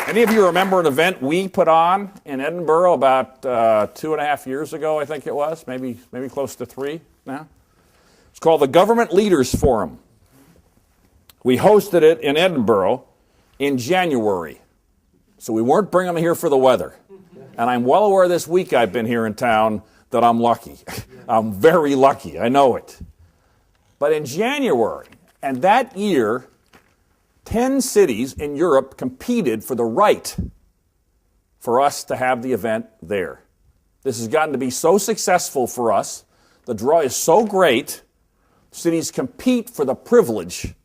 Any of you remember an event we put on in Edinburgh about 2.5 years ago, I think it was, maybe close to 3 now? It's called the Government Leaders Forum. We hosted it in Edinburgh in January. So we weren't bringing them here for the weather. And I'm well aware this week I've been here in town that I'm lucky. I'm very lucky, I know it. But in January, and that year, 10 cities in Europe competed for the right for us to have the event there. This has gotten to be so successful for us. The draw is so great, cities compete for the privilege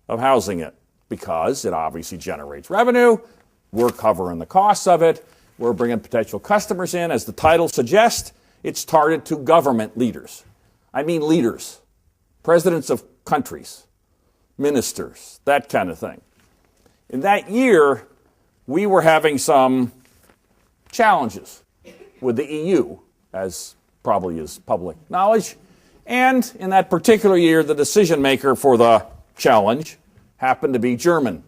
of housing it because it obviously generates revenue. We're covering the costs of it. We're bringing potential customers in. As the title suggests, it's targeted to government leaders. I mean leaders, presidents of countries, ministers, that kind of thing. In that year, we were having some challenges with the EU, as probably is public knowledge. And in that particular year, the decision maker for the challenge happened to be German.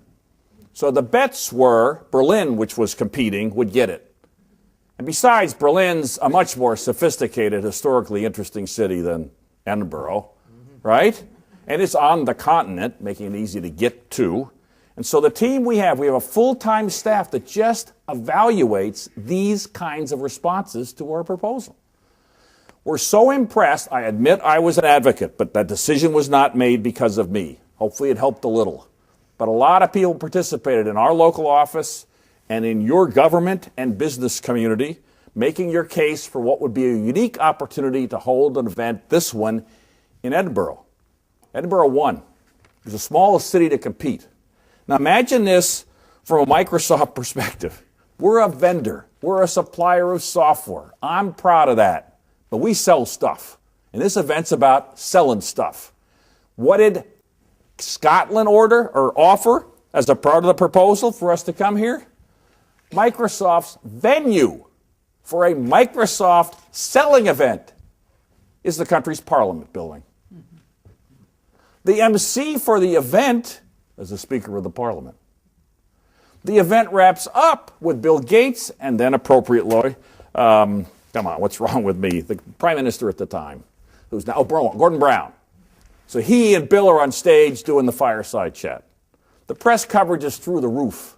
So the bets were Berlin, which was competing, would get it. And besides, Berlin's a much more sophisticated, historically interesting city than Edinburgh, right? And it's on the continent, making it easy to get to. And so the team we have a full-time staff that just evaluates these kinds of responses to our proposal. We're so impressed. I admit I was an advocate, but that decision was not made because of me. Hopefully it helped a little. But a lot of people participated in our local office and in your government and business community, making your case for what would be a unique opportunity to hold an event, this one, in Edinburgh. Edinburgh won. It was the smallest city to compete. Now imagine this from a Microsoft perspective. We're a vendor. We're a supplier of software. I'm proud of that. But we sell stuff. And this event's about selling stuff. What did Scotland order or offer as a part of the proposal for us to come here? Microsoft's venue for a Microsoft selling event is the country's parliament building. The MC for the event is the Speaker of the Parliament. The event wraps up with Bill Gates and then appropriately, come on, what's wrong with me? The Prime Minister at the time, who's now Gordon Brown. So he and Bill are on stage doing the fireside chat. The press coverage is through the roof.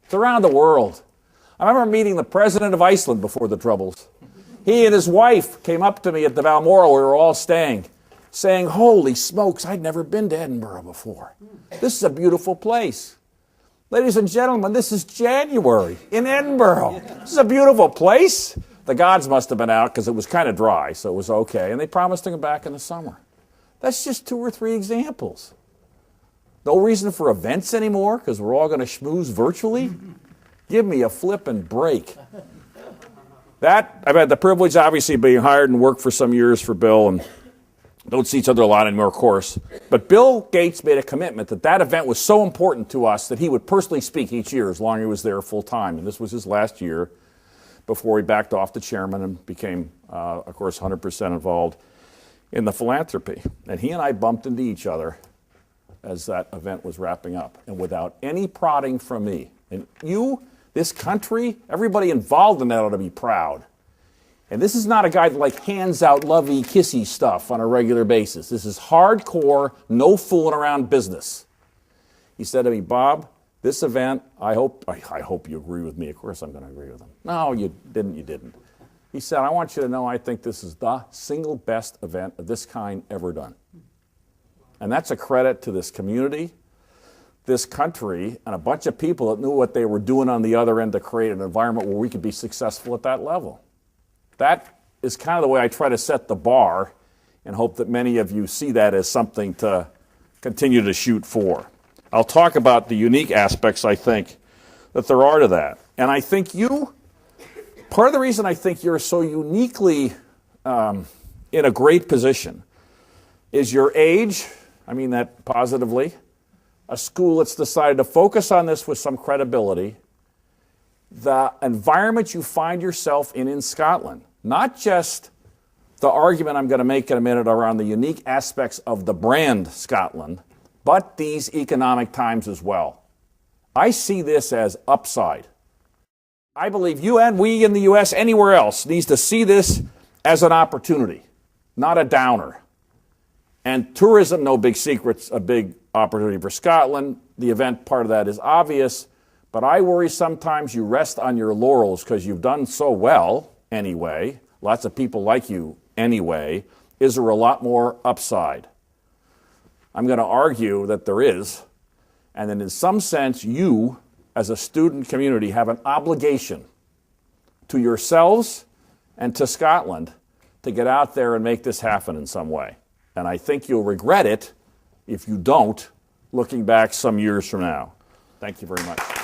It's around the world. I remember meeting the president of Iceland before the Troubles. He and his wife came up to me at the Balmoral where we were all staying, saying, holy smokes, I'd never been to Edinburgh before. This is a beautiful place. Ladies and gentlemen, this is January in Edinburgh. This is a beautiful place. The gods must have been out because it was kind of dry, so it was okay. And they promised to come back in the summer. That's just 2 or 3 examples. No reason for events anymore because we're all going to schmooze virtually? Give me a flippin' break. That, I've had the privilege, obviously, of being hired and worked for some years for Bill, and don't see each other a lot anymore, of course. But Bill Gates made a commitment that that event was so important to us that he would personally speak each year as long as he was there full time. And this was his last year before he backed off the chairman and became, of course, 100% involved in the philanthropy. And he and I bumped into each other as that event was wrapping up. And without any prodding from me, and you, this country, everybody involved in that ought to be proud. And this is not a guy that like hands out lovey kissy stuff on a regular basis. This is hardcore, no fooling around business. He said to me, Bob, this event, I hope you agree with me. Of course I'm going to agree with him. No, you didn't. He said, I want you to know I think this is the single best event of this kind ever done. And that's a credit to this community, this country, and a bunch of people that knew what they were doing on the other end to create an environment where we could be successful at that level. That is kind of the way I try to set the bar and hope that many of you see that as something to continue to shoot for. I'll talk about the unique aspects, I think, that there are to that. And I think part of the reason I think you're so uniquely in a great position is your age. I mean that positively. A school that's decided to focus on this with some credibility. The environment you find yourself in Scotland. Not just the argument I'm going to make in a minute around the unique aspects of the brand Scotland, but these economic times as well. I see this as upside. I believe you and we in the U.S., anywhere else, needs to see this as an opportunity, not a downer. And tourism, no big secrets, a big opportunity for Scotland. The event part of that is obvious, but I worry sometimes you rest on your laurels because you've done so well anyway. Lots of people like you anyway. Is there a lot more upside? I'm going to argue that there is, and that in some sense you, as a student community, have an obligation to yourselves and to Scotland to get out there and make this happen in some way. And I think you'll regret it if you don't, looking back some years from now. Thank you very much.